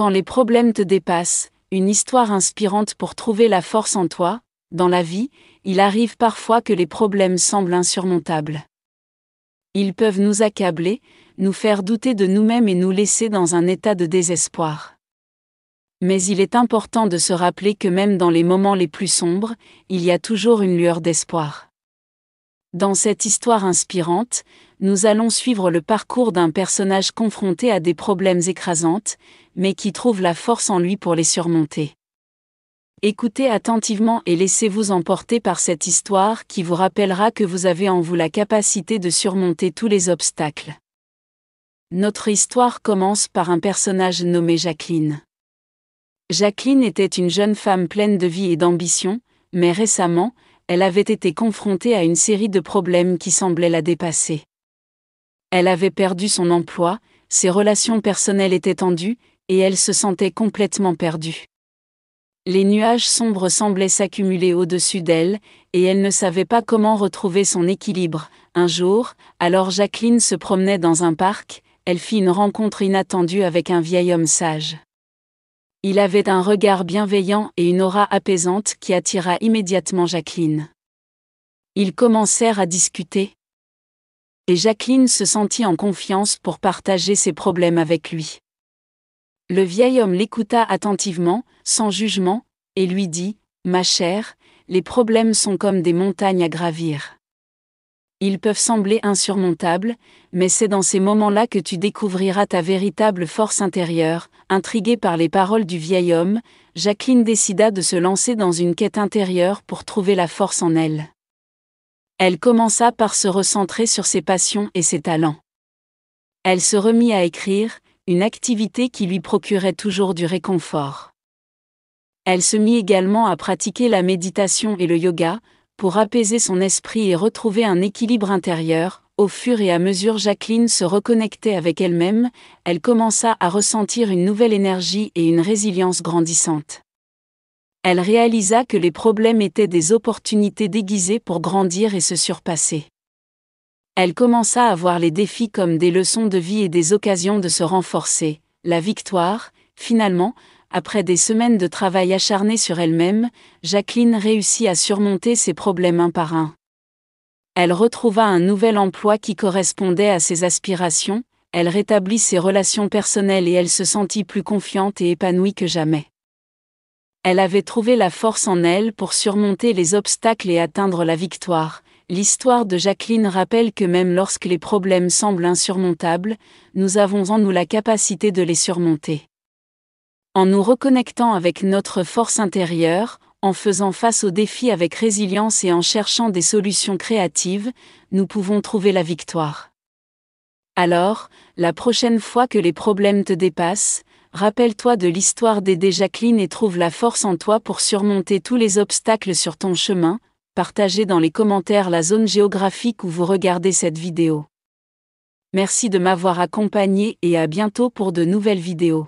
Quand les problèmes te dépassent, une histoire inspirante pour trouver la force en toi. Dans la vie, il arrive parfois que les problèmes semblent insurmontables. Ils peuvent nous accabler, nous faire douter de nous-mêmes et nous laisser dans un état de désespoir. Mais il est important de se rappeler que même dans les moments les plus sombres, il y a toujours une lueur d'espoir. Dans cette histoire inspirante, nous allons suivre le parcours d'un personnage confronté à des problèmes écrasants, mais qui trouve la force en lui pour les surmonter. Écoutez attentivement et laissez-vous emporter par cette histoire qui vous rappellera que vous avez en vous la capacité de surmonter tous les obstacles. Notre histoire commence par un personnage nommé Jacqueline. Jacqueline était une jeune femme pleine de vie et d'ambition, mais récemment, elle avait été confrontée à une série de problèmes qui semblaient la dépasser. Elle avait perdu son emploi, ses relations personnelles étaient tendues, et elle se sentait complètement perdue. Les nuages sombres semblaient s'accumuler au-dessus d'elle, et elle ne savait pas comment retrouver son équilibre. Un jour, alors Jacqueline se promenait dans un parc, elle fit une rencontre inattendue avec un vieil homme sage. Il avait un regard bienveillant et une aura apaisante qui attira immédiatement Jacqueline. Ils commencèrent à discuter. Et Jacqueline se sentit en confiance pour partager ses problèmes avec lui. Le vieil homme l'écouta attentivement, sans jugement, et lui dit : « Ma chère, les problèmes sont comme des montagnes à gravir. Ils peuvent sembler insurmontables, mais c'est dans ces moments-là que tu découvriras ta véritable force intérieure. » Intriguée par les paroles du vieil homme, Jacqueline décida de se lancer dans une quête intérieure pour trouver la force en elle. Elle commença par se recentrer sur ses passions et ses talents. Elle se remit à écrire, une activité qui lui procurait toujours du réconfort. Elle se mit également à pratiquer la méditation et le yoga, pour apaiser son esprit et retrouver un équilibre intérieur. Au fur et à mesure Jacqueline se reconnectait avec elle-même, elle commença à ressentir une nouvelle énergie et une résilience grandissante. Elle réalisa que les problèmes étaient des opportunités déguisées pour grandir et se surpasser. Elle commença à voir les défis comme des leçons de vie et des occasions de se renforcer. La victoire, finalement, après des semaines de travail acharné sur elle-même, Jacqueline réussit à surmonter ses problèmes un par un. Elle retrouva un nouvel emploi qui correspondait à ses aspirations, elle rétablit ses relations personnelles et elle se sentit plus confiante et épanouie que jamais. Elle avait trouvé la force en elle pour surmonter les obstacles et atteindre la victoire. L'histoire de Jacqueline rappelle que même lorsque les problèmes semblent insurmontables, nous avons en nous la capacité de les surmonter. En nous reconnectant avec notre force intérieure, en faisant face aux défis avec résilience et en cherchant des solutions créatives, nous pouvons trouver la victoire. Alors, la prochaine fois que les problèmes te dépassent, rappelle-toi de l'histoire d'aider Jacqueline et trouve la force en toi pour surmonter tous les obstacles sur ton chemin. Partagez dans les commentaires la zone géographique où vous regardez cette vidéo. Merci de m'avoir accompagné et à bientôt pour de nouvelles vidéos.